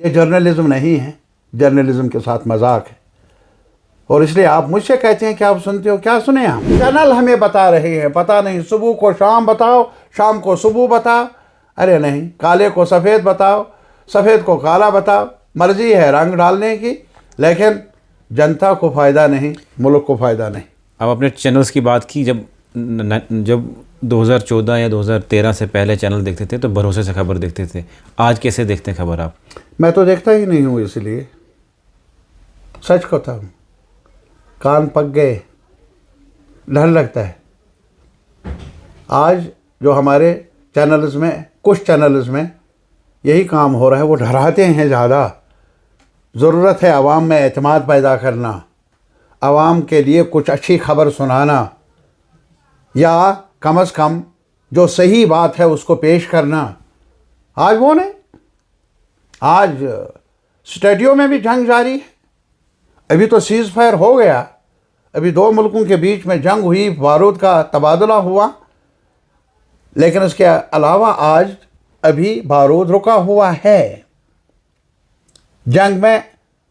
ये जर्नलिज्म नहीं है, जर्नलिज्म के साथ मजाक है। और इसलिए आप मुझसे कहते हैं कि आप सुनते हो, क्या सुने आप? चैनल हमें बता रहे हैं, पता नहीं सुबह को शाम बताओ, शाम को सुबह बताओ। अरे नहीं, काले को सफ़ेद बताओ, सफ़ेद को काला बताओ। मर्जी है रंग डालने की, लेकिन जनता को फ़ायदा नहीं, मुल्क को फ़ायदा नहीं। अब आपने चैनल्स की बात की, जब 2014 या 2013 से पहले चैनल देखते थे तो भरोसे से खबर देखते थे। आज कैसे देखते हैं खबर आप? मैं तो देखता ही नहीं हूँ, इसलिए सच कहता हूँ। कान पक गए, डर लगता है। आज जो हमारे चैनल्स में, कुछ चैनल्स में यही काम हो रहा है, वो डराते हैं ज़्यादा। ज़रूरत है आवाम में एतमाद पैदा करना, आवाम के लिए कुछ अच्छी खबर सुनाना, या कम से कम जो सही बात है उसको पेश करना। आज वो नहीं, आज स्टूडियो में भी जंग जारी है। अभी तो सीज़ फायर हो गया, अभी दो मुल्कों के बीच में जंग हुई, बारूद का तबादला हुआ, लेकिन इसके अलावा आज अभी बारूद रुका हुआ है। जंग में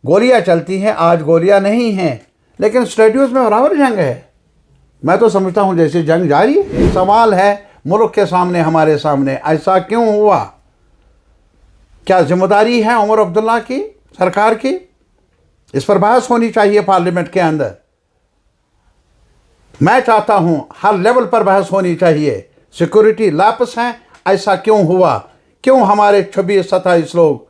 गोलियां चलती हैं, आज गोलियां नहीं हैं, लेकिन स्टूडियोज़ में बराबर जंग है। मैं तो समझता हूँ जैसे जंग जारी है। सवाल है मुल्क के सामने, हमारे सामने, ऐसा क्यों हुआ? क्या जिम्मेदारी है उमर अब्दुल्ला की, सरकार की? इस पर बहस होनी चाहिए पार्लियामेंट के अंदर। मैं चाहता हूं हर लेवल पर बहस होनी चाहिए। सिक्योरिटी लैप्स हैं, ऐसा क्यों हुआ? क्यों हमारे 26-27 लोग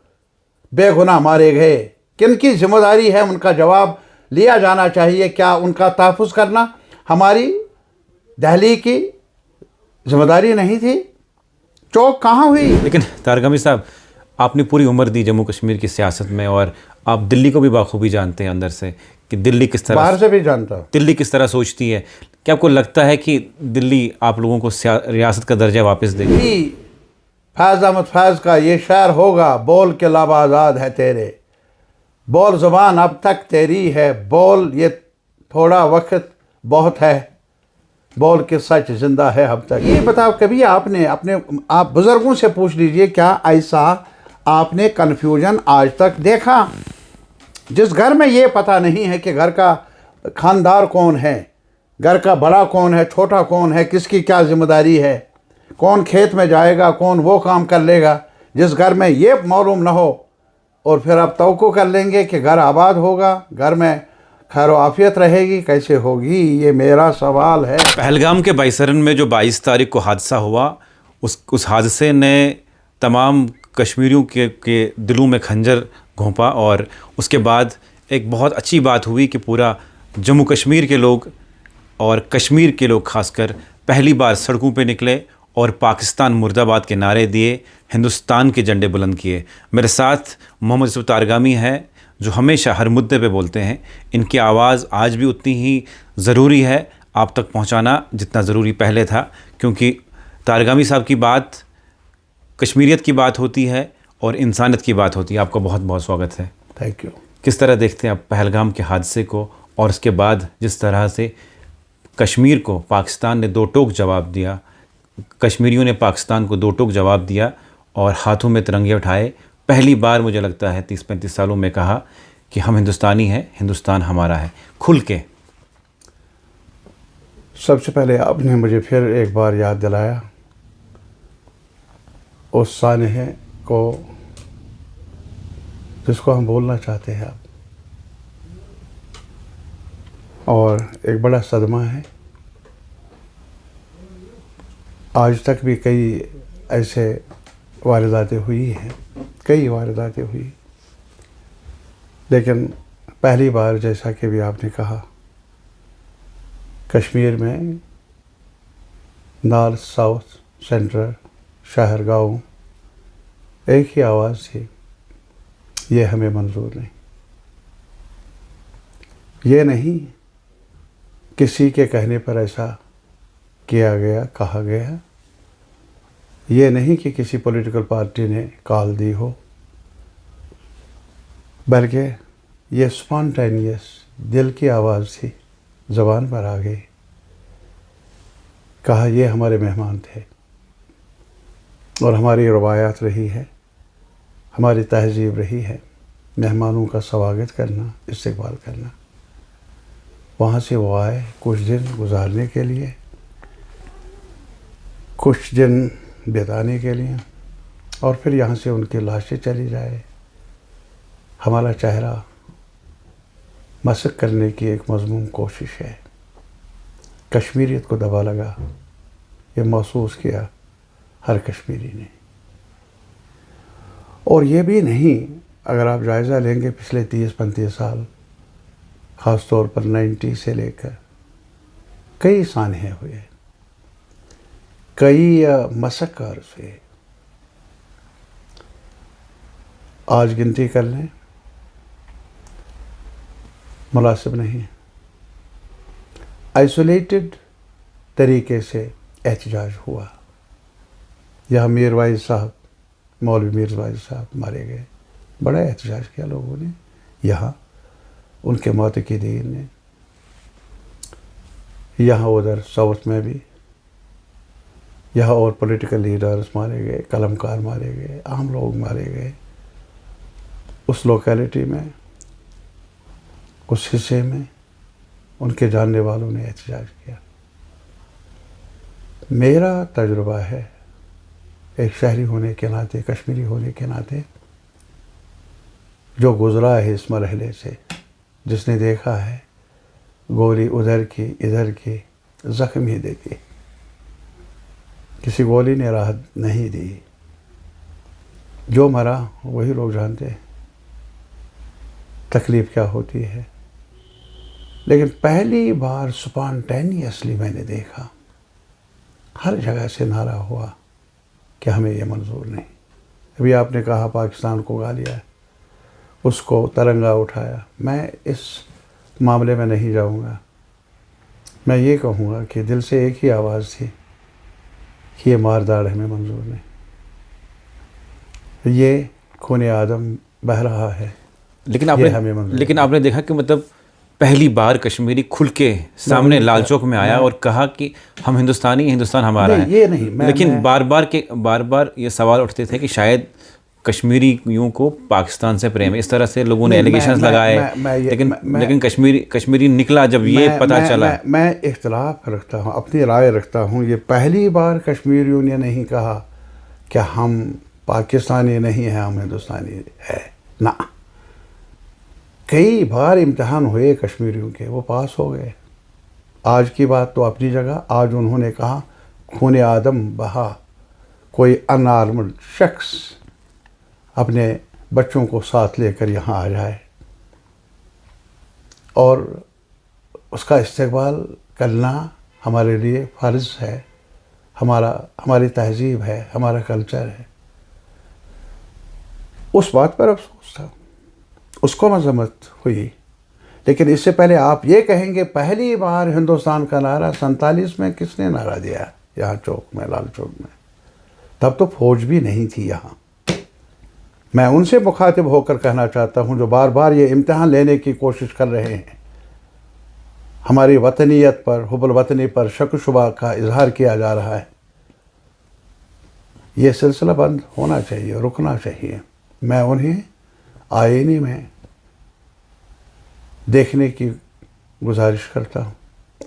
बेगुनाह मारे गए? किनकी जिम्मेदारी है? उनका जवाब लिया जाना चाहिए। क्या उनका तहफ़्फ़ुज़ करना हमारी दिल्ली की जिम्मेदारी नहीं थी? चौक कहाँ हुई? लेकिन तारगमी साहब, आपने पूरी उम्र दी जम्मू कश्मीर की सियासत में, और आप दिल्ली को भी बाखूबी जानते हैं अंदर से कि दिल्ली किस तरह, बाहर से भी जानता हूँ, दिल्ली किस तरह सोचती है। क्या आपको लगता है कि दिल्ली आप लोगों को रियासत का दर्जा वापस देगी? फैज़ अहमद फैज़ का ये शायर होगा, बोल के लब आज़ाद है तेरे, बोल ज़ुबान अब तक तेरी है, बोल ये थोड़ा वक्त बहुत है, बोल के सच जिंदा है अब तक। ये बताओ, कभी आपने आप बुज़ुर्गों से पूछ लीजिए, क्या ऐसा आपने कन्फ्यूजन आज तक देखा? जिस घर में ये पता नहीं है कि घर का खानदार कौन है, घर का बड़ा कौन है, छोटा कौन है, किसकी क्या जिम्मेदारी है, कौन खेत में जाएगा, कौन वो काम कर लेगा, जिस घर में ये मालूम ना हो, और फिर आप तवक्को कर लेंगे कि घर आबाद होगा, घर में खैर आफियत रहेगी, कैसे होगी? ये मेरा सवाल है। पहलगाम के बाइसरन में जो 22 तारीख को हादसा हुआ, उस हादसे ने तमाम कश्मीरियों के दिलों में खंजर घोंपा, और उसके बाद एक बहुत अच्छी बात हुई कि पूरा जम्मू कश्मीर के लोग और कश्मीर के लोग खासकर पहली बार सड़कों पे निकले और पाकिस्तान मुर्दाबाद के नारे दिए, हिंदुस्तान के झंडे बुलंद किए। मेरे साथ मोहम्मद यूसुफ तारगामी हैं, जो हमेशा हर मुद्दे पे बोलते हैं। इनकी आवाज़ आज भी उतनी ही ज़रूरी है आप तक पहुंचाना जितना ज़रूरी पहले था, क्योंकि तारगामी साहब की बात कश्मीरियत की बात होती है और इंसानियत की बात होती है। आपका बहुत बहुत स्वागत है। Thank you. किस तरह देखते हैं आप पहलगाम के हादसे को, और उसके बाद जिस तरह से कश्मीर को पाकिस्तान ने दो टोक जवाब दिया, कश्मीरियों ने पाकिस्तान को दो टोक जवाब दिया और हाथों में तिरंगे उठाए? पहली बार मुझे लगता है 30-35 सालों में कहा कि हम हिंदुस्तानी हैं, हिंदुस्तान हमारा है, खुल के। सबसे पहले आपने मुझे फिर एक बार याद दिलाया उस सानहे को जिसको हम बोलना चाहते हैं आप, और एक बड़ा सदमा है। आज तक भी कई ऐसे वारदातें हुई हैं, कई वारदातें हुई, लेकिन पहली बार, जैसा कि भी आपने कहा, कश्मीर में नॉर्थ, साउथ, सेंट्रल, शहर, गांव एक ही आवाज़ थी, ये हमें मंजूर नहीं। ये नहीं किसी के कहने पर ऐसा किया गया, कहा गया। ये नहीं कि किसी पॉलिटिकल पार्टी ने कॉल दी हो, बल्कि ये स्पॉन्टेनियस दिल की आवाज़ थी, ज़बान पर आ गई। कहा ये हमारे मेहमान थे, और हमारी रवायात रही है हमारी तहजीब रही है मेहमानों का स्वागत करना, इस्तकबाल करना। वहाँ से वो आए कुछ दिन गुजारने के लिए, कुछ दिन बिताने के लिए, और फिर यहाँ से उनकी लाशें चली जाए। हमारा चेहरा मसक करने की एक मज़मूम कोशिश है। कश्मीरियत को दबा लगा, ये महसूस किया हर कश्मीरी ने। और ये भी नहीं, अगर आप जायज़ा लेंगे पिछले 30-35 साल, ख़ास तौर पर 90 से लेकर कई सानहे हुए, कई मसक अर्ज़ हुए। आज गिनती कर लें मुनासिब नहीं। आइसोलेटेड तरीके से एहतजाज हुआ। यहाँ मीर वाइज साहब, मौलवी मीर वाइज साहब मारे गए, बड़ा एहतजाज किया लोगों ने, यहाँ उनके मोतक़ीदीन ने। यहाँ उधर साउथ में भी, यहाँ और पॉलिटिकल लीडर्स मारे गए, कलमकार मारे गए, आम लोग मारे गए। उस लोकेलिटी में, उस हिस्से में उनके जानने वालों ने एहतजाज किया। मेरा तजुर्बा है एक शहरी होने के नाते, कश्मीरी होने के नाते, जो गुज़रा है इस मरहले से, जिसने देखा है गोली उधर की इधर की, ज़ख्म ही देती, किसी गोली ने राहत नहीं दी। जो मरा वही लोग जानते हैं तकलीफ़ क्या होती है। लेकिन पहली बार स्पॉन्टेनियसली मैंने देखा, हर जगह से नारा हुआ कि हमें ये मंजूर नहीं। अभी आपने कहा पाकिस्तान को गालिया है, उसको तिरंगा उठाया। मैं इस मामले में नहीं जाऊंगा। मैं ये कहूँगा कि दिल से एक ही आवाज़ थी कि ये मारदाड़ हमें मंजूर नहीं, ये खून आदम बह रहा है, लेकिन आपने आपने देखा कि मतलब पहली बार कश्मीरी खुल के सामने लाल चौक में आया और कहा कि हम हिंदुस्तानी, हिंदुस्तान हमारा है। ये नहीं, लेकिन बार बार ये सवाल उठते थे कि शायद कश्मीरियों को पाकिस्तान से प्रेम है, इस तरह से लोगों ने एलिगेशंस लगाए। लेकिन कश्मीरी निकला जब ये पता चला। मैं इख्तिलाफ रखता हूँ, अपनी राय रखता हूँ। ये पहली बार कश्मीरियों ने नहीं कहा कि हम पाकिस्तानी नहीं हैं, हम हिंदुस्तानी है ना। कई बार इम्तिहान हुए कश्मीरियों के, वो पास हो गए। आज की बात तो अपनी जगह, आज उन्होंने कहा खून आदम बहा, कोई अनआर्मड शख्स अपने बच्चों को साथ लेकर यहाँ आ जाए और उसका इस्तकबाल करना हमारे लिए फ़र्ज़ है, हमारी तहज़ीब है, हमारा कल्चर है। उस बात पर अफसोस था, उसको मज़म्मत हुई। लेकिन इससे पहले आप ये कहेंगे पहली बार हिंदुस्तान का नारा 47 में किसने नारा दिया यहाँ चौक में, लाल चौक में? तब तो फौज भी नहीं थी यहाँ। मैं उनसे मुखातिब होकर कहना चाहता हूँ जो बार बार ये इम्तिहान लेने की कोशिश कर रहे हैं, हमारी वतनीयत पर, हुब्बुल वतनी पर शक शुबा का इजहार किया जा रहा है। ये सिलसिला बंद होना चाहिए, रुकना चाहिए। मैं उन्हें आईने में देखने की गुजारिश करता हूँ।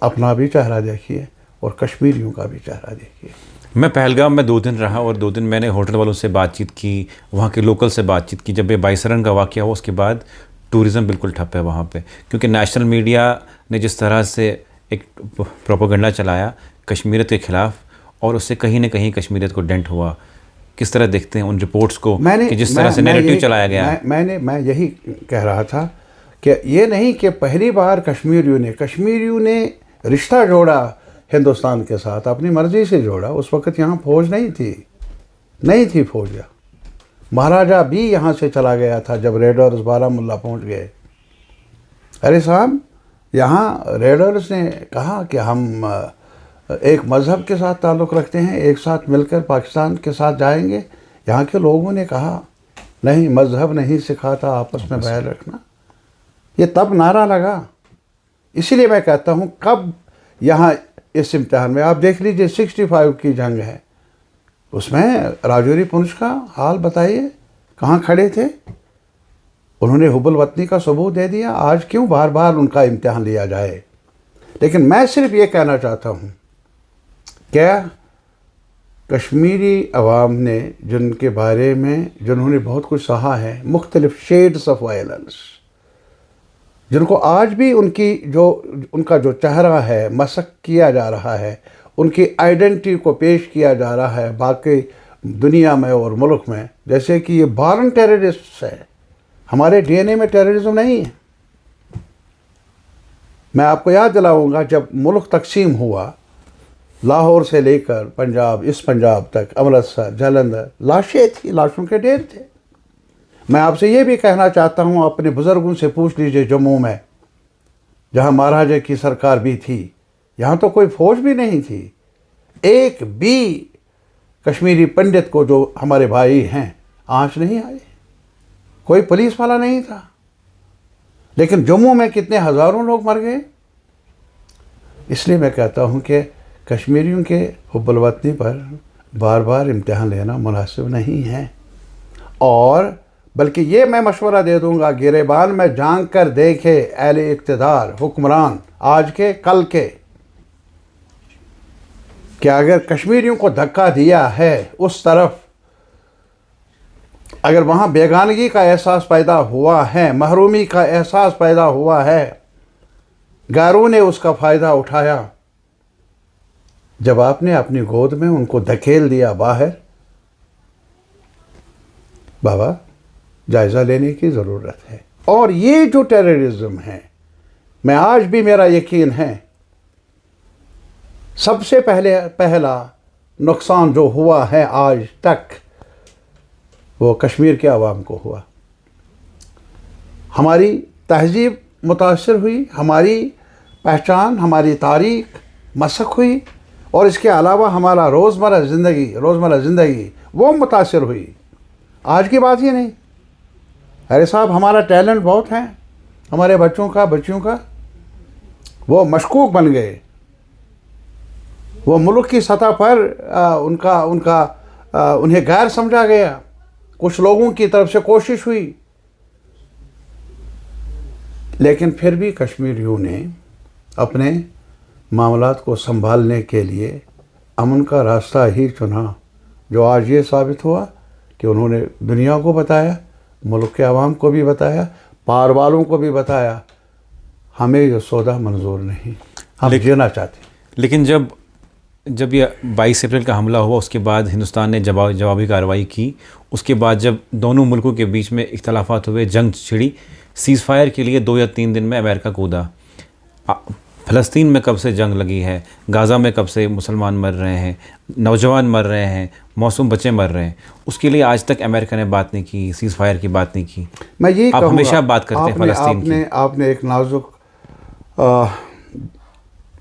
अपना भी चेहरा देखिए और कश्मीरियों का भी चेहरा देखिए। मैं पहलगाम में 2 दिन रहा और 2 दिन मैंने होटल वालों से बातचीत की, वहाँ के लोकल से बातचीत की। जब ये 22 रन का वाक़या हुआ उसके बाद टूरिज़म बिल्कुल ठप है वहाँ पे, क्योंकि नेशनल मीडिया ने जिस तरह से एक प्रोपेगेंडा चलाया कश्मीरियत के ख़िलाफ़, और उससे कहीं ना कहीं कश्मीरियत को डेंट हुआ। किस तरह देखते हैं उन रिपोर्ट्स को कि जिस तरह से नैरेटिव चलाया गया? मैं यही कह रहा था कि ये नहीं कि पहली बार कश्मीरियों ने रिश्ता जोड़ा हिंदुस्तान के साथ, अपनी मर्ज़ी से जोड़ा। उस वक़्त यहाँ फ़ौज नहीं थी फ़ौज। महाराजा भी यहाँ से चला गया था जब रेडर्स बारामुल्ला पहुँच गए। अरे साहब, यहाँ रेडर्स ने कहा कि हम एक मज़हब के साथ ताल्लुक़ रखते हैं, एक साथ मिलकर पाकिस्तान के साथ जाएंगे। यहाँ के लोगों ने कहा नहीं, मज़हब नहीं सिखाता आपस में बैर रखना। ये तब नारा लगा। इसीलिए मैं कहता हूँ कब यहाँ इस इम्तिहान में आप देख लीजिए 65 की जंग है, उसमें राजौरी पुंछ का हाल बताइए, कहाँ खड़े थे? उन्होंने हुब्बुल वतनी का सबूत दे दिया। आज क्यों बार बार उनका इम्तिहान लिया जाए? लेकिन मैं सिर्फ ये कहना चाहता हूँ, क्या कश्मीरी अवाम ने जिनके बारे में जिन्होंने बहुत कुछ सहा है, मुख्तलिफ शेड्स ऑफ वायलेंस, जिनको आज भी उनका जो चेहरा है मसक किया जा रहा है, उनकी आइडेंटिटी को पेश किया जा रहा है बाकी दुनिया में और मुल्क में, जैसे कि ये बॉर्न टेररिस्ट है। हमारे डीएनए में टेररिज्म नहीं है। मैं आपको याद दिलाऊंगा, जब मुल्क तकसीम हुआ, लाहौर से लेकर पंजाब, इस पंजाब तक, अमृतसर, जालंधर, लाशें थी, लाशों के ढेर थे। मैं आपसे ये भी कहना चाहता हूँ, अपने बुज़ुर्गों से पूछ लीजिए, जम्मू में जहाँ महाराजा की सरकार भी थी, यहाँ तो कोई फौज भी नहीं थी। एक भी कश्मीरी पंडित को, जो हमारे भाई हैं, आँच नहीं आई, कोई पुलिस वाला नहीं था। लेकिन जम्मू में कितने हज़ारों लोग मर गए। इसलिए मैं कहता हूँ कि कश्मीरियों के हुब्बुल वतनी पर बार बार इम्तिहान लेना मुनासिब नहीं है। और बल्कि ये मैं मशवरा दे दूँगा, गिरेबान में झांक कर देखे अहले इक़्तिदार, हुक्मरान आज के कल के, कि अगर कश्मीरियों को धक्का दिया है उस तरफ, अगर वहाँ बेगानगी का एहसास पैदा हुआ है, महरूमी का एहसास पैदा हुआ है, गैरों ने उसका फ़ायदा उठाया, जब आपने अपनी गोद में उनको धकेल दिया बाहर, बाबा जायज़ा लेने की ज़रूरत है। और ये जो टेररिज्म है, मैं आज भी, मेरा यकीन है, सबसे पहला नुकसान जो हुआ है आज तक, वो कश्मीर के अवाम को हुआ। हमारी तहजीब मुतासर हुई, हमारी पहचान, हमारी तारीख मसक हुई, और इसके अलावा हमारा रोज़मर्रा ज़िंदगी वो मुतासर हुई। आज की बात ही नहीं। अरे साहब, हमारा टैलेंट बहुत है, हमारे बच्चियों का वो मशकूक बन गए। वो मुल्क की सतह पर उन्हें गैर समझा गया। कुछ लोगों की तरफ से कोशिश हुई, लेकिन फिर भी कश्मीरियों ने अपने मामलात को संभालने के लिए अमन का रास्ता ही चुना, जो आज ये साबित हुआ कि उन्होंने दुनिया को बताया, मुल्क के अवाम को भी बताया, पार वालों को भी बताया, हमें ये सौदा मंजूर नहीं, हम जीना चाहते। लेकिन जब ये 22 अप्रैल का हमला हुआ, उसके बाद हिंदुस्तान ने जवाबी कार्रवाई की। उसके बाद जब दोनों मुल्कों के बीच में इख्तलाफात हुए, जंग छिड़ी, सीज़ फायर के लिए 2 या 3 दिन में अमेरिका कूदा। फ़लस्तीन में कब से जंग लगी है, गाज़ा में कब से मुसलमान मर रहे हैं, नौजवान मर रहे हैं, मासूम बच्चे मर रहे हैं, उसके लिए आज तक अमेरिका ने बात नहीं की, सीज़ फायर की बात नहीं की। मैं ये आप हमेशा बात करते हैं फ़लस्तीन की। आपने एक नाजुक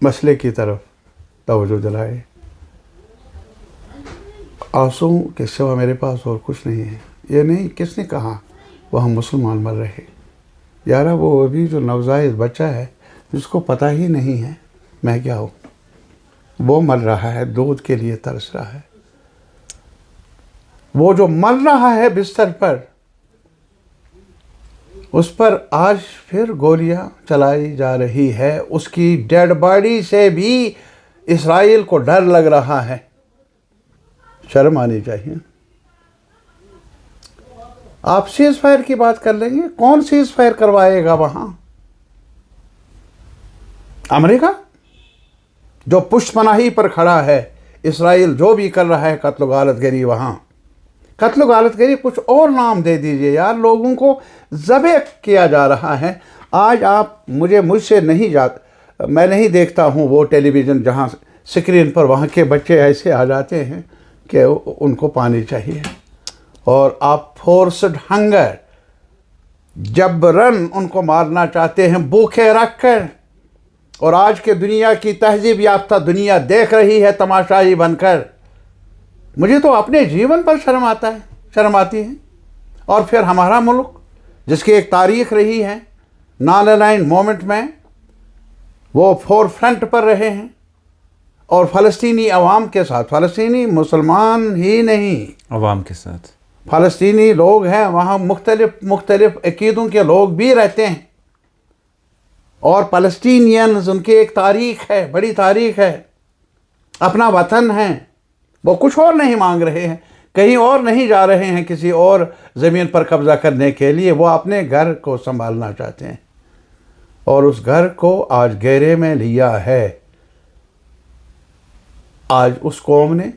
मसले की तरफ तवज्जो दिलाए। आंसू के सिवा मेरे पास और कुछ नहीं है। ये नहीं, किसने कहा वहाँ मुसलमान मर रहे? यारा, वो अभी जो नवजायद बच्चा है, जिसको पता ही नहीं है मैं क्या हूँ, वो मर रहा है, दूध के लिए तरस रहा है। वो जो मर रहा है बिस्तर पर, उस पर आज फिर गोलियां चलाई जा रही है। उसकी डेड बॉडी से भी इस्राइल को डर लग रहा है। शर्म आनी चाहिए। आप सीज़ फायर की बात कर लेंगे, कौन सीज़ फायर करवाएगा वहां? अमेरिका, जो पुष्टपनाही पर खड़ा है। इस्राइल जो भी कर रहा है कत्ल गालतगरी, वहां कत्ल गालतगरी, कुछ और नाम दे दीजिए यार। लोगों को ज़बह किया जा रहा है। आज आप मुझसे नहीं मैं नहीं देखता हूँ वो टेलीविज़न जहाँ स्क्रीन पर वहाँ के बच्चे ऐसे आ जाते हैं कि उनको पानी चाहिए, और आप फोर्स्ड हंगर, जबरन उनको मारना चाहते हैं भूखे रख कर। और आज के दुनिया की तहजीब याफ्ता दुनिया देख रही है तमाशाई बनकर। मुझे तो अपने जीवन पर शर्म आती है। और फिर हमारा मुल्क, जिसकी एक तारीख रही है, नॉन अलाइंड मोमेंट में वो फोर फ्रंट पर रहे हैं, और फ़लस्तीनी अवाम के साथ, फ़लस्तीनी मुसलमान ही नहीं, अवाम के साथ, फ़लस्तीनी लोग हैं, वहाँ मुख्तलिफ़ अक़ीदों के लोग भी रहते हैं, और फ़लस्तीनियंस उनकी एक तारीख़ है, बड़ी तारीख़ है, अपना वतन है। वो कुछ और नहीं मांग रहे हैं, कहीं और नहीं जा रहे हैं किसी और ज़मीन पर कब्ज़ा करने के लिए। वो अपने घर को संभालना चाहते हैं, और उस घर को आज घेरे में लिया है। आज उस कौम ने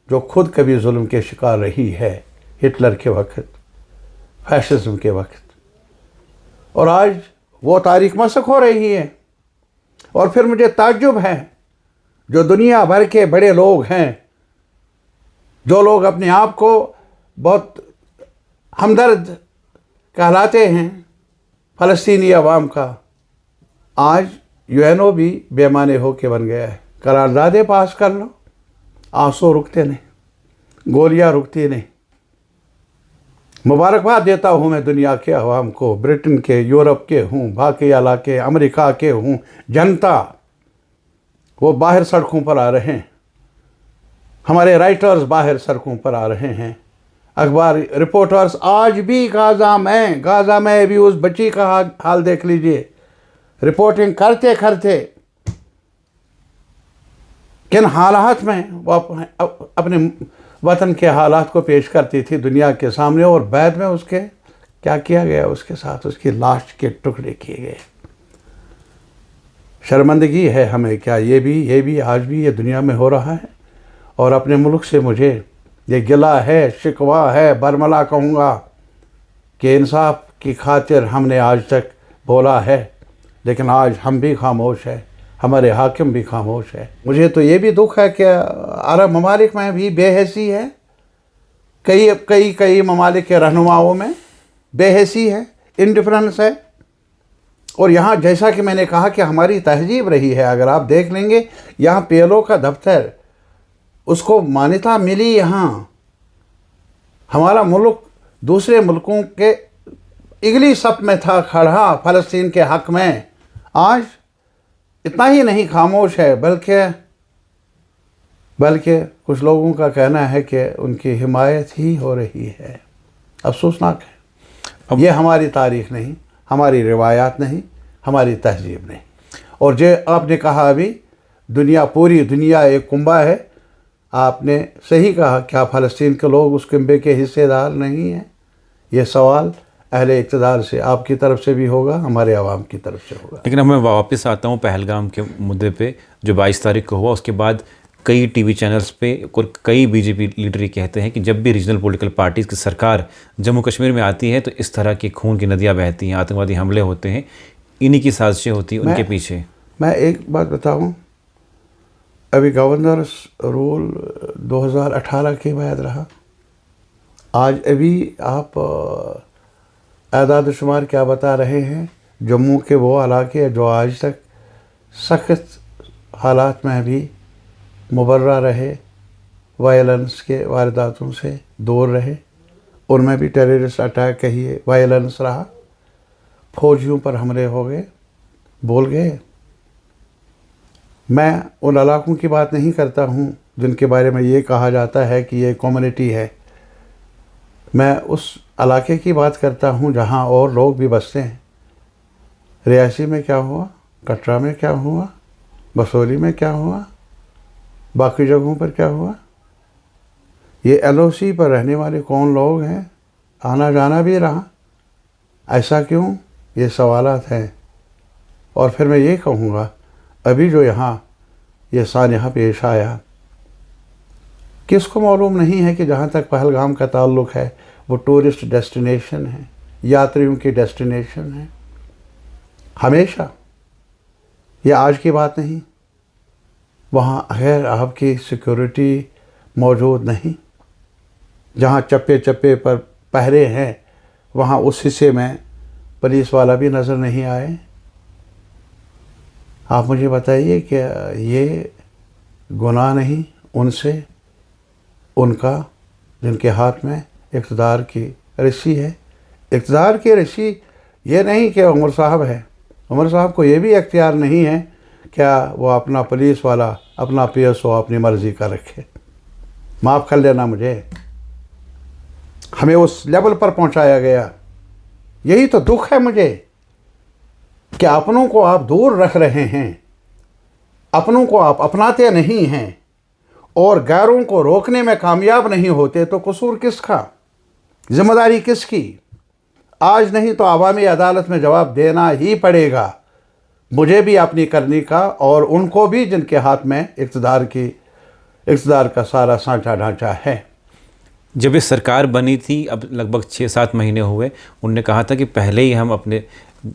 जो खुद कभी जुल्म के शिकार रही है, हिटलर के वक्त, फैशिज्म के वक्त, और आज वो तारीख मसक हो रही है। और फिर मुझे ताज्जुब है, जो दुनिया भर के बड़े लोग हैं, जो लोग अपने आप को बहुत हमदर्द कहलाते हैं फ़लस्तीनी अवाम का, आज यूएनओ भी बेमाने होके बन गया है। करारदादे पास कर लो, आंसू रुकते नहीं, गोलियां रुकती नहीं। मुबारकबाद देता हूँ मैं दुनिया के अवाम को, ब्रिटेन के, यूरोप के हूँ, बाकी इलाके, अमेरिका के हूँ, जनता वो बाहर सड़कों पर आ रहे हैं, हमारे राइटर्स बाहर सड़कों पर आ रहे हैं, अखबार रिपोर्टर्स आज भी गाज़ा में भी उस बच्ची का हाल देख लीजिए, रिपोर्टिंग करते करते किन हालात में वो अपने वतन के हालात को पेश करती थी दुनिया के सामने, और बाद में उसके क्या किया गया, उसके साथ उसकी लाश के टुकड़े किए गए। शर्मिंदगी है हमें, क्या ये भी आज भी ये दुनिया में हो रहा है। और अपने मुल्क से मुझे ये गिला है, शिकवा है, बरमला कहूँगा कि इंसाफ की खातिर हमने आज तक बोला है, लेकिन आज हम भी खामोश हैं, हमारे हाकिम भी खामोश है। मुझे तो ये भी दुख है कि अरब ममालिक में भी बेहसी है, कई ममालिक के रहनुमाओं में बेहसी है, इंडिफरेंस है। और यहाँ जैसा कि मैंने कहा कि हमारी तहजीब रही है, अगर आप देख लेंगे यहाँ PLO का दफ्तर, उसको मान्यता मिली। यहाँ हमारा मुल्क दूसरे मुल्कों के इगली सप में था खड़ा फ़लस्तीन के हक़ में। आज इतना ही नहीं खामोश है, बल्कि कुछ लोगों का कहना है कि उनकी हिमायत ही हो रही है। अफसोसनाक है। ये हमारी तारीख़ नहीं, हमारी रिवायात नहीं, हमारी तहजीब नहीं। और जो आपने कहा अभी, पूरी दुनिया एक कुंबा है, आपने सही कहा। क्या फ़लस्तीन के लोग उस कुंबे के हिस्सेदार नहीं हैं? ये सवाल अहले इक़्तिदार से, आपकी तरफ से भी होगा, हमारे आवाम की तरफ से होगा। लेकिन अब मैं वापस आता हूँ पहलगाम के मुद्दे पे, जो 22 तारीख को हुआ। उसके बाद कई टीवी चैनल्स पे और कई बीजेपी लीडर ये कहते हैं कि जब भी रीजनल पॉलिटिकल पार्टीज़ की सरकार जम्मू कश्मीर में आती है तो इस तरह की खून की नदियाँ बहती हैं, आतंकवादी हमले होते हैं, इन्हीं की साजिशें होती हैं उनके पीछे। मैं एक बात बताऊँ, अभी गवर्नर्स रूल 2018 के बाद रहा। आज अभी आप आदाद शुमार क्या बता रहे हैं, जम्मू के वो इलाके जो आज तक सख्त हालात में भी मुबर्रा रहे, वायलेंस के वारदातों से दूर रहे, उनमें भी टेररिस्ट अटैक कहिए, वायलेंस रहा, फौजियों पर हमले हो गए, बोल गए। मैं उन इलाकों की बात नहीं करता हूँ जिनके बारे में ये कहा जाता है कि ये कम्युनिटी है। मैं उस इलाके की बात करता हूँ जहाँ और लोग भी बसते हैं। रियासी में क्या हुआ, कटरा में क्या हुआ, बसोली में क्या हुआ, बाकी जगहों पर क्या हुआ। ये LOC पर रहने वाले कौन लोग हैं, आना जाना भी रहा, ऐसा क्यों, ये सवालात हैं। और फिर मैं ये कहूँगा, अभी जो यहाँ ये सानहा पेश आया, किसको मालूम नहीं है कि जहाँ तक पहलगाम का ताल्लुक़ है वो टूरिस्ट डेस्टिनेशन है, यात्रियों की डेस्टिनेशन है। हमेशा, ये आज की बात नहीं, वहाँ अगर आपकी सिक्योरिटी मौजूद नहीं, जहाँ चप्पे चप्पे पर पहरे हैं, वहाँ उस हिस्से में पुलिस वाला भी नज़र नहीं आए। आप मुझे बताइए कि ये गुनाह नहीं उनसे, उनका जिनके हाथ में इक़्तिदार की रस्सी है। इक़्तिदार की रस्सी ये नहीं कि उमर साहब है, उमर साहब को ये भी इख्तियार नहीं है क्या वो अपना पुलिस वाला, अपना PSO अपनी मर्ज़ी का रखे। माफ़ कर लेना मुझे, हमें उस लेवल पर पहुंचाया गया। यही तो दुख है मुझे कि अपनों को आप दूर रख रहे हैं, अपनों को आप अपनाते नहीं हैं और गैरों को रोकने में कामयाब नहीं होते, तो कसूर किसका, जिम्मेदारी किसकी? आज नहीं तो आवामी अदालत में जवाब देना ही पड़ेगा, मुझे भी अपनी करनी का और उनको भी जिनके हाथ में इक़्तिदार का सारा सांचा ढांचा है। जब ये सरकार बनी थी, अब लगभग 6-7 महीने हुए, उनने कहा था कि पहले ही हम अपने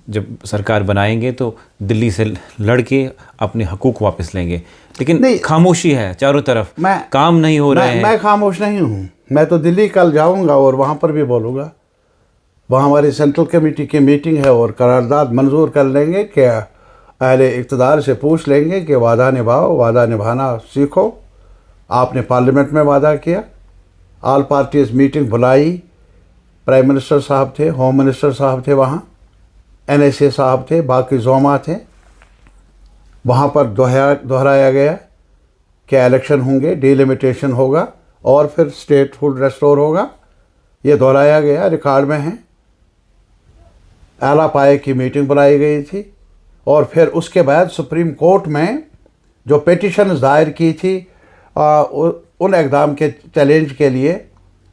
जब सरकार बनाएंगे तो दिल्ली से लड़ के अपने हकूक़ वापस लेंगे, लेकिन खामोशी है चारों तरफ, काम नहीं हो रहे हैं। मैं खामोश नहीं हूँ, मैं तो दिल्ली कल जाऊँगा और वहाँ पर भी बोलूँगा। वहाँ हमारी सेंट्रल कमेटी की मीटिंग है और करारदाद मंजूर कर लेंगे कि अहले इक़्तिदार से पूछ लेंगे कि वादा निभाओ, वादा निभाना सीखो। आपने पार्लियामेंट में वादा किया, ऑल पार्टीज़ मीटिंग बुलाई, प्राइम मिनिस्टर साहब थे, होम मिनिस्टर साहब थे, वहाँ NSA साहब थे, बाकी जोमा थे। वहाँ पर दोहराया गया कि इलेक्शन होंगे, डिलिमिटेशन होगा और फिर स्टेटहुड रेस्टोर होगा। ये दोहराया गया, रिकॉर्ड में है। आला पाए की मीटिंग बुलाई गई थी और फिर उसके बाद सुप्रीम कोर्ट में जो पिटिशन दायर की थी उन इक़दाम के चैलेंज के लिए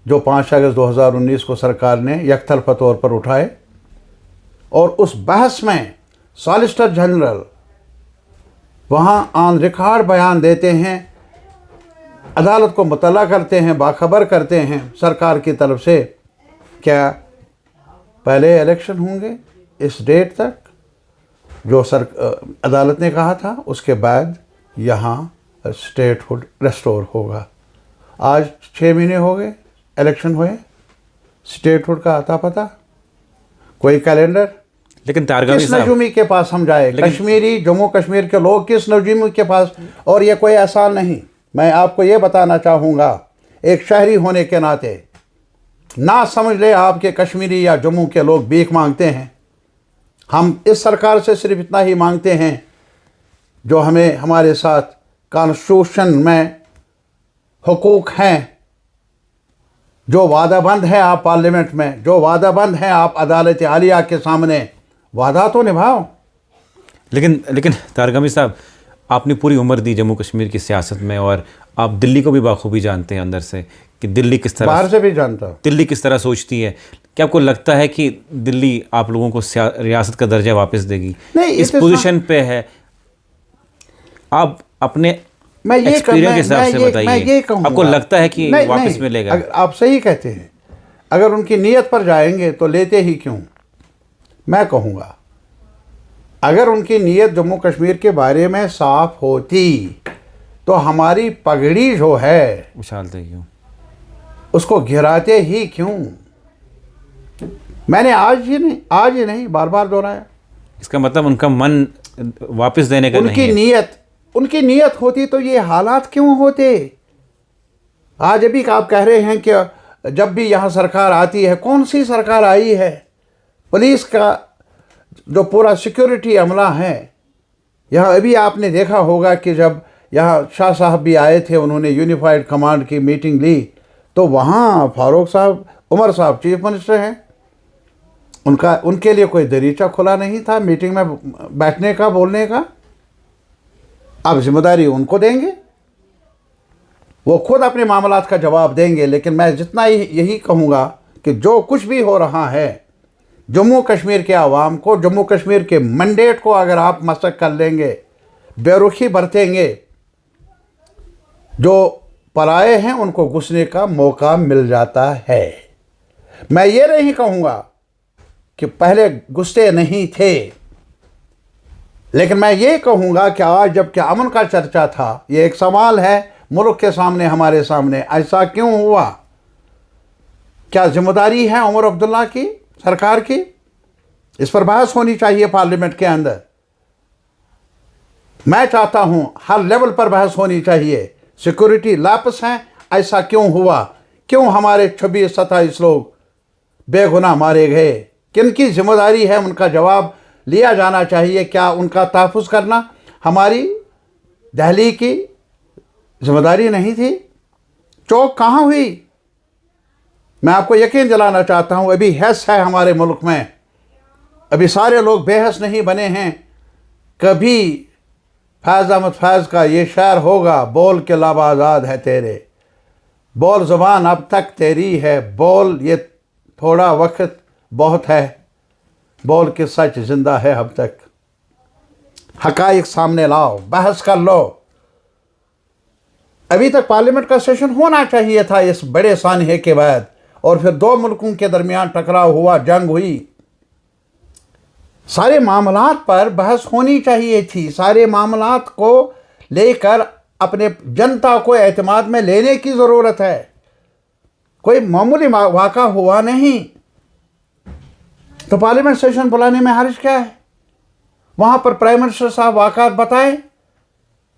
जो 5 अगस्त 2019 को सरकार ने यकतरफा तौर पर उठाए, और उस बहस में सॉलिसिटर जनरल वहाँ ऑन रिकॉर्ड बयान देते हैं, अदालत को मुतल्ला करते हैं, बाखबर करते हैं सरकार की तरफ से, क्या पहले इलेक्शन होंगे इस डेट तक जो अदालत ने कहा था, उसके बाद यहाँ स्टेटहुड रेस्टोर होगा। आज 6 महीने हो गए इलेक्शन हुए, स्टेटहुड का आता पता, कोई कैलेंडर। लेकिन तारगामी किस नजूमी के पास हम जाए? कश्मीरी, जम्मू कश्मीर के लोग किस नजूमी के पास? और ये कोई आसान नहीं। मैं आपको ये बताना चाहूँगा, एक शहरी होने के नाते, ना समझ ले आपके कश्मीरी या जम्मू के लोग भीख मांगते हैं। हम इस सरकार से सिर्फ इतना ही मांगते हैं जो हमें हमारे साथ कॉन्स्टिट्यूशन में हुकूक हैं, जो वादाबंद है आप पार्लियामेंट में, जो वादाबंद हैं आप अदालत आलिया के सामने, वादा तो निभाओ। लेकिन तारगामी साहब, आपने पूरी उम्र दी जम्मू कश्मीर की सियासत में और आप दिल्ली को भी बाखूबी जानते हैं अंदर से कि दिल्ली किस तरह, बाहर से भी जानता हूँ, दिल्ली किस तरह सोचती है। क्या आपको लगता है कि दिल्ली आप लोगों को रियासत का दर्जा वापस देगी? नहीं, इस पोजीशन पे है आप अपने एक्सपीरियंस के हिसाब से बताइए, आपको लगता है कि वापस मिलेगा? आप सही कहते हैं, अगर उनकी नीयत पर जाएंगे तो लेते ही क्यों। मैं कहूँगा अगर उनकी नीयत जम्मू कश्मीर के बारे में साफ होती तो हमारी पगड़ी जो है उछालते क्यों, उसको गिराते ही क्यों। मैंने आज ही नहीं बार बार दोहराया। इसका मतलब उनका मन वापस देने का नहीं है। उनकी नीयत होती तो ये हालात क्यों होते। आज अभी आप कह रहे हैं कि जब भी यहाँ सरकार आती है, कौन सी सरकार आई है, पुलिस का जो पूरा सिक्योरिटी अमला है यहाँ, अभी आपने देखा होगा कि जब यहाँ शाह साहब भी आए थे, उन्होंने यूनिफाइड कमांड की मीटिंग ली, तो वहाँ फारूक साहब, उमर साहब चीफ मिनिस्टर हैं, उनके लिए कोई दरीचा खुला नहीं था मीटिंग में बैठने का, बोलने का। अब जिम्मेदारी उनको देंगे, वो खुद अपने मामलात का जवाब देंगे। लेकिन मैं जितना यही कहूँगा कि जो कुछ भी हो रहा है, जम्मू कश्मीर के आवाम को, जम्मू कश्मीर के मैंडेट को अगर आप मसक कर लेंगे, बेरुखी बरतेंगे, जो पराए हैं उनको घुसने का मौका मिल जाता है। मैं ये नहीं कहूँगा कि पहले घुसते नहीं थे, लेकिन मैं ये कहूँगा कि आज जबकि अमन का चर्चा था, ये एक सवाल है मुल्क के सामने, हमारे सामने, ऐसा क्यों हुआ? क्या जिम्मेदारी है उमर अब्दुल्ला की, सरकार की? इस पर बहस होनी चाहिए पार्लियामेंट के अंदर। मैं चाहता हूं हर लेवल पर बहस होनी चाहिए। सिक्योरिटी लैप्स हैं, ऐसा क्यों हुआ? क्यों हमारे 26-27 लोग बेगुनाह मारे गए? किनकी जिम्मेदारी है? उनका जवाब लिया जाना चाहिए। क्या उनका तहफ़्फ़ुज़ करना हमारी दिल्ली की जिम्मेदारी नहीं थी? चौक कहाँ हुई? मैं आपको यकीन दिलाना चाहता हूँ, अभी हैस है हमारे मुल्क में, अभी सारे लोग बेहस नहीं बने हैं। कभी फैज़ अहमद फैज़ का ये शायर होगा, बोल के लब आज़ाद है तेरे, बोल ज़ुबान अब तक तेरी है, बोल ये थोड़ा वक्त बहुत है, बोल के सच ज़िंदा है अब तक। हक़ाइक़ सामने लाओ, बहस कर लो। अभी तक पार्लियामेंट का सेशन होना चाहिए था इस बड़े सानहे के बाद, और फिर दो मुल्कों के दरमियान टकराव हुआ, जंग हुई। सारे मामलात पर बहस होनी चाहिए थी, सारे मामलात को लेकर अपने जनता को एतमाद में लेने की ज़रूरत है। कोई मामूली वाक़ा हुआ नहीं तो पार्लियामेंट सेशन बुलाने में हर्ज क्या है? वहाँ पर प्राइम मिनिस्टर साहब वाक़ात बताएं,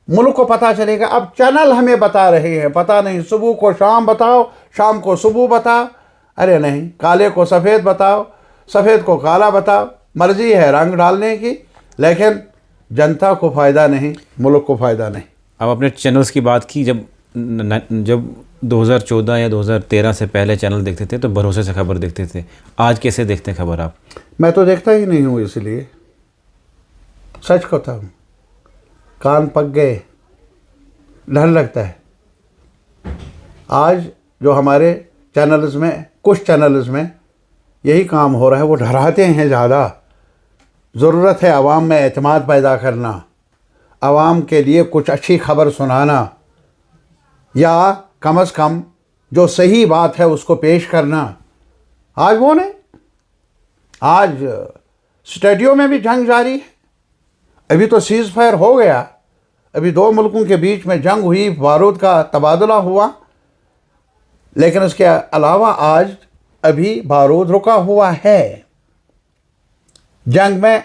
मुल्क को पता चलेगा। अब चैनल हमें बता रहे हैं, पता नहीं सुबह को शाम बताओ, शाम को सुबह बताओ, अरे नहीं, काले को सफ़ेद बताओ, सफ़ेद को काला बताओ, मर्ज़ी है रंग डालने की, लेकिन जनता को फ़ायदा नहीं, मुल्क को फ़ायदा नहीं। अब आपने चैनल्स की बात की, जब 2014 या 2013 से पहले चैनल देखते थे तो भरोसे से खबर देखते थे, आज कैसे देखते हैं खबर आप? मैं तो देखता ही नहीं हूँ, इसलिए सच कहता हूँ, कान पक गए, डर लगता है। आज जो हमारे चैनल्स में, कुछ चैनल्स में यही काम हो रहा है, वो डराते हैं ज़्यादा। ज़रूरत है आवाम में एतमाद पैदा करना, आवाम के लिए कुछ अच्छी खबर सुनाना, या कम से कम जो सही बात है उसको पेश करना। आज वो नहीं, आज स्टेडियो में भी जंग जारी है। अभी तो सीज़ फायर हो गया, अभी दो मुल्कों के बीच में जंग हुई, बारूद का तबादला हुआ, लेकिन उसके अलावा आज अभी बारूद रुका हुआ है। जंग में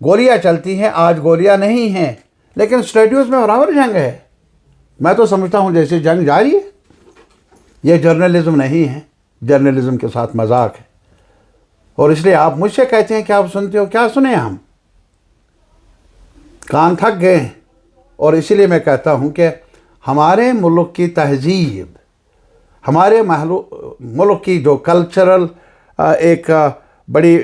गोलियां चलती हैं, आज गोलियां नहीं हैं, लेकिन स्टेडियोज में बराबर जंग है। मैं तो समझता हूँ जैसे जंग जारी है। ये जर्नलिज्म नहीं है, जर्नलिज्म के साथ मजाक है। और इसलिए आप मुझसे कहते हैं कि आप सुनते हो, क्या सुने हम? कान थक गए हैं। और इसीलिए मैं कहता हूँ कि हमारे मुल्क की तहजीब, हमारे मुल्क की जो कल्चरल एक बड़ी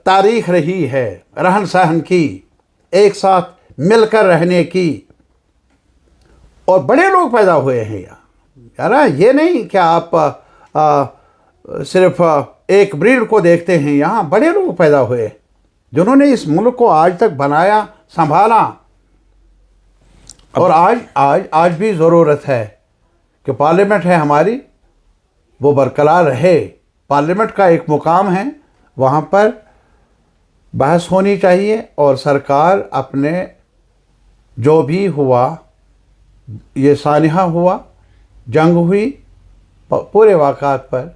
तारीख़ रही है, रहन सहन की, एक साथ मिलकर रहने की, और बड़े लोग पैदा हुए हैं यार। ये नहीं कि आप सिर्फ एक ब्रीड को देखते हैं, यहाँ बड़े लोग पैदा हुए जिन्होंने इस मुल्क को आज तक बनाया, संभाला। और आज भी ज़रूरत है कि पार्लियामेंट है हमारी, वो बरकरार रहे। पार्लियामेंट का एक मुकाम है, वहाँ पर बहस होनी चाहिए, और सरकार अपने जो भी हुआ, ये सानिहा हुआ, जंग हुई, पूरे वाक़ात पर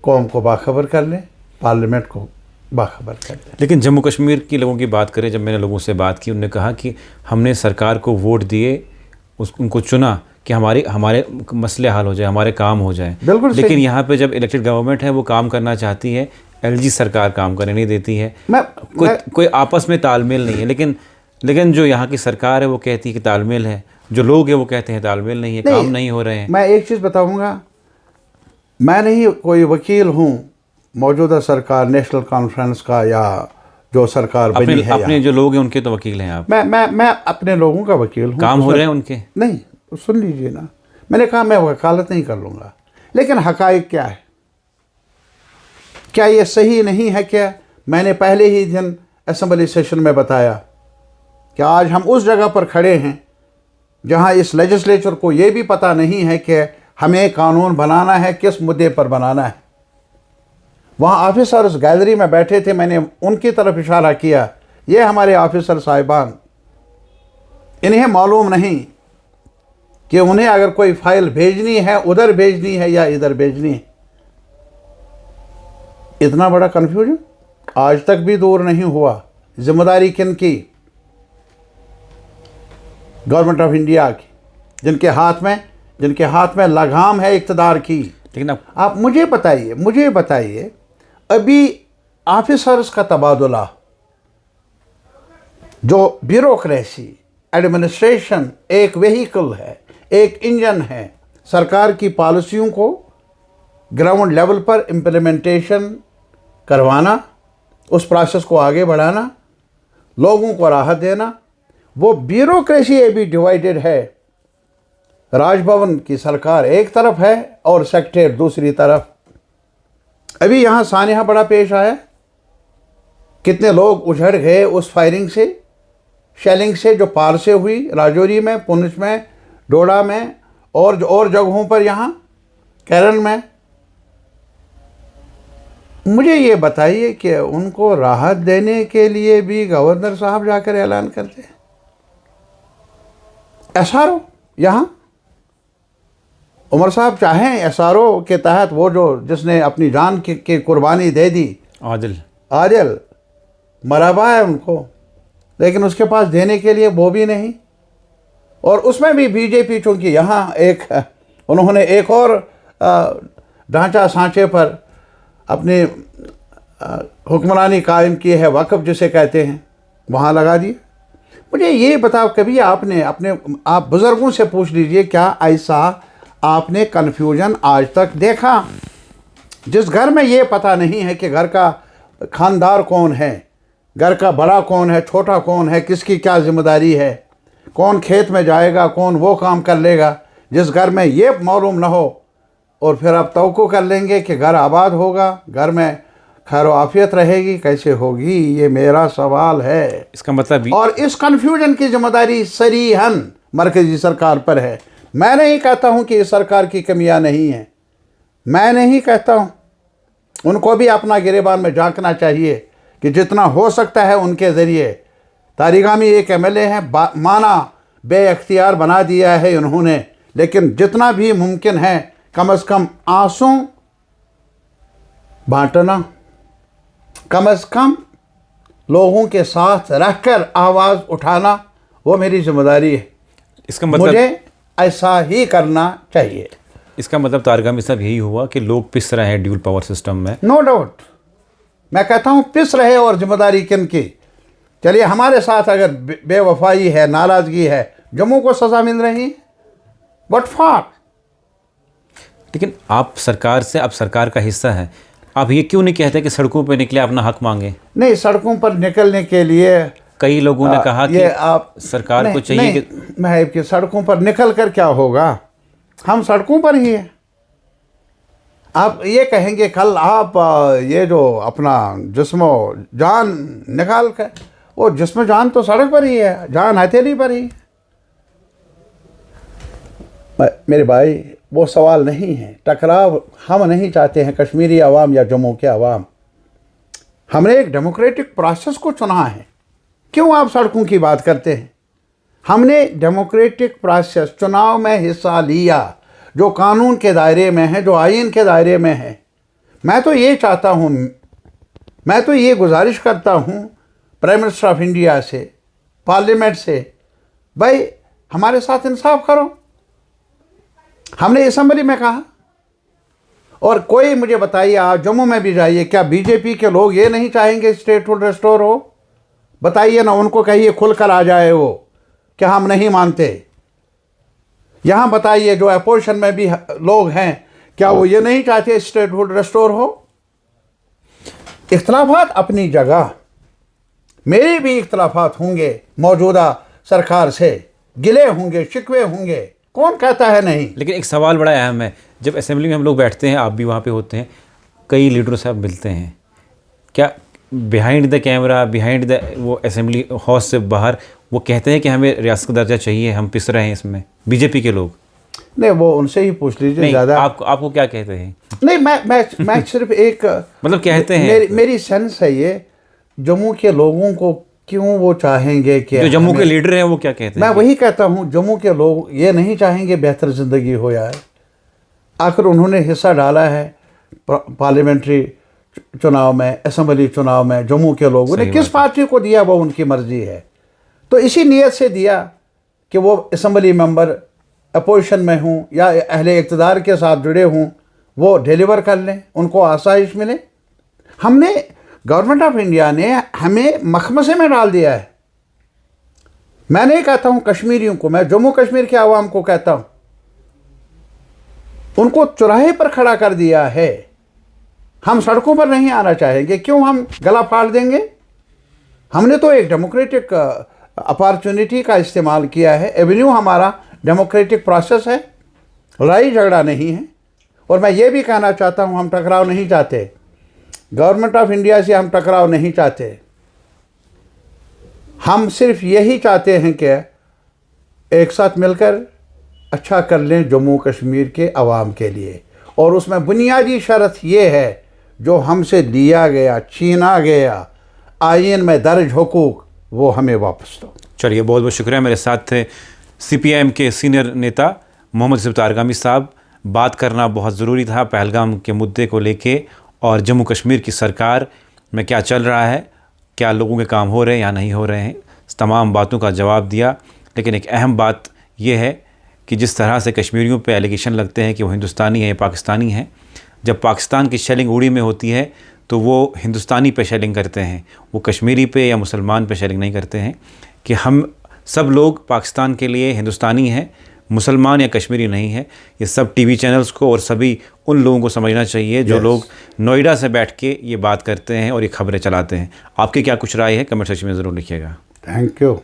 कौम को बाखबर कर ले, पार्लियामेंट को बाखबर कर ले। लेकिन जम्मू कश्मीर के लोगों की बात करें, जब मैंने लोगों से बात की, उन्होंने कहा कि हमने सरकार को वोट दिए, उनको चुना कि हमारे मसले हल हो जाए, हमारे काम हो जाए। बिल्कुल। लेकिन यहाँ पे जब इलेक्टेड गवर्नमेंट है, वो काम करना चाहती है, एलजी सरकार काम करने नहीं देती है। कोई आपस में तालमेल नहीं है। लेकिन जो यहाँ की सरकार है वो कहती है कि तालमेल है, जो लोग हैं वो कहते हैं तालमेल नहीं है, काम नहीं हो रहे हैं। मैं एक चीज़ बताऊँगा, मैं नहीं कोई वकील हूँ मौजूदा सरकार, नेशनल कॉन्फ्रेंस का, या जो सरकार बनी है, अपने जो लोग हैं उनके तो वकील हैं आप। मैं अपने लोगों का वकील हूँ। काम हो रहे हैं उनके? नहीं, सुन लीजिए ना, मैंने कहा मैं वकालत नहीं कर लूँगा, लेकिन हक़ाइक़ क्या है? क्या ये सही नहीं है? क्या मैंने पहले ही दिन असेंबली सेशन में बताया कि आज हम उस जगह पर खड़े हैं जहाँ इस लेजिस्लेचर को ये भी पता नहीं है कि हमें कानून बनाना है, किस मुद्दे पर बनाना है। वहाँ ऑफिसर्स गैलरी में बैठे थे, मैंने उनकी तरफ इशारा किया, ये हमारे ऑफिसर साहिबान, इन्हें मालूम नहीं कि उन्हें अगर कोई फाइल भेजनी है, उधर भेजनी है या इधर भेजनी है। इतना बड़ा कन्फ्यूजन आज तक भी दूर नहीं हुआ। जिम्मेदारी किन की? गवर्नमेंट ऑफ इंडिया की, जिनके हाथ में लगाम है इक़्तिदार की। लेकिन आप मुझे बताइए अभी ऑफिसर्स का तबादला, जो ब्यूरोक्रेसी, एडमिनिस्ट्रेशन एक वेहिकल है, एक इंजन है सरकार की पॉलिसियों को ग्राउंड लेवल पर इम्प्लीमेंटेशन करवाना, उस प्रोसेस को आगे बढ़ाना, लोगों को राहत देना। वो ब्यूरोक्रेसी अभी डिवाइडेड है। राजभवन की सरकार एक तरफ है और सेक्रेटरीट दूसरी तरफ। अभी यहाँ सानिया बड़ा पेश आया, कितने लोग उजड़ गए उस फायरिंग से, शेलिंग से जो पार से हुई, राजौरी में, पुंछ में, डोडा में और जगहों पर, यहाँ केरल में। मुझे ये बताइए कि उनको राहत देने के लिए भी गवर्नर साहब जाकर ऐलान करते हैं। एसआरओ यहाँ उमर साहब चाहें एसआरओ के तहत वो जो जिसने अपनी जान की कुर्बानी दे दी, आदिल मरहबा है उनको, लेकिन उसके पास देने के लिए वो भी नहीं। और उसमें भी बीजेपी चूँकि यहाँ उन्होंने एक और ढांचा सांचे पर अपनी हुक्मरानी कायम की है, वक़्फ़ जिसे कहते हैं, वहाँ लगा दिए। मुझे ये बताओ, कभी आपने आप बुज़ुर्गों से पूछ लीजिए, क्या ऐसा आपने कन्फ्यूजन आज तक देखा? जिस घर में ये पता नहीं है कि घर का खानदार कौन है, घर का बड़ा कौन है, छोटा कौन है, किसकी क्या जिम्मेदारी है, कौन खेत में जाएगा, कौन वो काम कर लेगा, जिस घर में ये मालूम ना हो, और फिर आप तवक्को कर लेंगे कि घर आबाद होगा, घर में खैर आफियत रहेगी, कैसे होगी? ये मेरा सवाल है। इसका मतलब और इस कन्फ्यूजन की जिम्मेदारी सरीहन मरकज़ी सरकार पर है। मैं नहीं कहता हूँ कि इस सरकार की कमियां नहीं हैं, मैं नहीं कहता हूँ। उनको भी अपना गिरेबान में झांकना चाहिए कि जितना हो सकता है उनके ज़रिए। तारिगामी एक एमएलए हैं, माना बेअख्तियार बना दिया है उन्होंने, लेकिन जितना भी मुमकिन है कम से कम आंसू बांटना, कम से कम लोगों के साथ रहकर आवाज़ उठाना, वो मेरी जिम्मेदारी है। इसका मतलब मुझे ऐसा ही करना चाहिए। इसका मतलब तारगामी साहब यही हुआ कि लोग पिस रहे हैं ड्यूल पावर सिस्टम में। नो डाउट, मैं कहता हूँ पिस रहे, और जिम्मेदारी किन की? चलिए, हमारे साथ अगर बेवफाई है, नाराज़गी है, जम्मू को सज़ा मिल रही है, व्हाट फॉर? लेकिन आप सरकार से, आप सरकार का हिस्सा है, आप ये क्यों नहीं कहते कि सड़कों पे निकले अपना हक मांगे? नहीं, सड़कों पर निकलने के लिए कई लोगों ने कहा कि आप सरकार को चाहिए कि महब कि सड़कों पर निकल कर क्या होगा? हम सड़कों पर ही हैं। आप ये कहेंगे कल आप ये जो अपना जिस्मो जान निकाल कर, वो जिस्म जान तो सड़क पर ही है, जान हथेली पर ही है। मेरे भाई, वो सवाल नहीं है। टकराव हम नहीं चाहते हैं, कश्मीरी अवाम या जम्मू के अवाम। हमने एक डेमोक्रेटिक प्रोसेस को चुना है। क्यों आप सड़कों की बात करते हैं? हमने डेमोक्रेटिक प्रोसेस, चुनाव में हिस्सा लिया, जो कानून के दायरे में है, जो आईन के दायरे में है। मैं तो ये चाहता हूँ, मैं तो ये गुजारिश करता हूँ प्राइम मिनिस्टर ऑफ इंडिया से, पार्लियामेंट से, भाई हमारे साथ इंसाफ करो। हमने असेंबली में कहा, और कोई मुझे बताइए, आप जम्मू में भी जाइए, क्या बीजेपी के लोग ये नहीं चाहेंगे स्टेटहुड रेस्टोर हो? बताइए ना, उनको कहिए खुलकर आ जाए वो, क्या हम नहीं मानते? यहाँ बताइए, जो अपोजिशन में भी लोग हैं, क्या वो ये नहीं चाहते स्टेटहुड रेस्टोर हो? इख्तलाफात अपनी जगह, मेरे भी इख्तलाफात होंगे मौजूदा सरकार से, गिले होंगे, शिकवे होंगे, कौन कहता है नहीं। लेकिन एक सवाल बड़ा अहम है, जब असेंबली में हम लोग बैठते हैं, आप भी वहाँ पे होते हैं, कई लीडरों से आप मिलते हैं, क्या behind the camera, behind the वो असेंबली हाउस से बाहर वो कहते हैं कि हमें रियासत का दर्जा चाहिए, हम पिस रहे हैं इसमें, बीजेपी के लोग? नहीं, वो उनसे ही पूछ लीजिए ज़्यादा। आपको क्या कहते हैं? नहीं, मैं सिर्फ एक मतलब कहते हैं, मेरी सेंस है ये, जम्मू के लोगों को क्यों वो चाहेंगे कि जो जम्मू के लीडर हैं वो क्या कहते हैं? मैं वही कहता हूँ, जम्मू के लोग ये नहीं चाहेंगे बेहतर ज़िंदगी हो जाए। आखिर उन्होंने हिस्सा डाला है पार्लियामेंट्री चुनाव में, असेंबली चुनाव में। जम्मू के लोगों ने किस पार्टी को दिया वो उनकी मर्जी है, तो इसी नीयत से दिया कि वो असेंबली मेंबर अपोजिशन में हूँ या अहले इक़्तिदार के साथ जुड़े हूँ, वो डिलीवर कर लें, उनको आसाइश मिले। हमने, गवर्नमेंट ऑफ इंडिया ने हमें मखमसे में डाल दिया है। मैं नहीं कहता हूँ कश्मीरियों को, मैं जम्मू कश्मीर के आवाम को कहता हूँ, उनको चौराहे पर खड़ा कर दिया है। हम सड़कों पर नहीं आना चाहेंगे, क्यों हम गला फाड़ देंगे? हमने तो एक डेमोक्रेटिक अपॉर्चुनिटी का इस्तेमाल किया है। एवेन्यू हमारा डेमोक्रेटिक प्रोसेस है, लड़ाई झगड़ा नहीं है। और मैं ये भी कहना चाहता हूँ, हम टकराव नहीं चाहते, गवर्नमेंट ऑफ इंडिया से हम टकराव नहीं चाहते। हम सिर्फ यही चाहते हैं कि एक साथ मिलकर अच्छा कर लें जम्मू कश्मीर के अवाम के लिए। और उसमें बुनियादी शर्त ये है, जो हमसे लिया गया, छीना गया आईन में दर्ज हुकूक, वो हमें वापस दो। चलिए, बहुत बहुत शुक्रिया। मेरे साथ थे CPIM के सीनियर नेता मोहम्मद यूसुफ तारगामी साहब। बात करना बहुत ज़रूरी था पहलगाम के मुद्दे को लेके और जम्मू कश्मीर की सरकार में क्या चल रहा है, क्या लोगों के काम हो रहे हैं या नहीं हो रहे हैं, तमाम बातों का जवाब दिया। लेकिन एक अहम बात यह है कि जिस तरह से कश्मीरियों पे एलिगेशन लगते हैं कि वो हिंदुस्तानी हैं या पाकिस्तानी हैं, जब पाकिस्तान की शेलिंग उड़ी में होती है तो वो हिंदुस्तानी पे शेलिंग करते हैं, वो कश्मीरी पे या मुसलमान पे शेलिंग नहीं करते हैं। कि हम सब लोग पाकिस्तान के लिए हिंदुस्तानी हैं, मुसलमान या कश्मीरी नहीं है। ये सब TV चैनल्स को और सभी उन लोगों को समझना चाहिए जो लोग नोएडा से बैठ के ये बात करते हैं और ये खबरें चलाते हैं। आपकी क्या कुछ राय है, कमेंट सेक्शन में ज़रूर लिखिएगा। Thank you.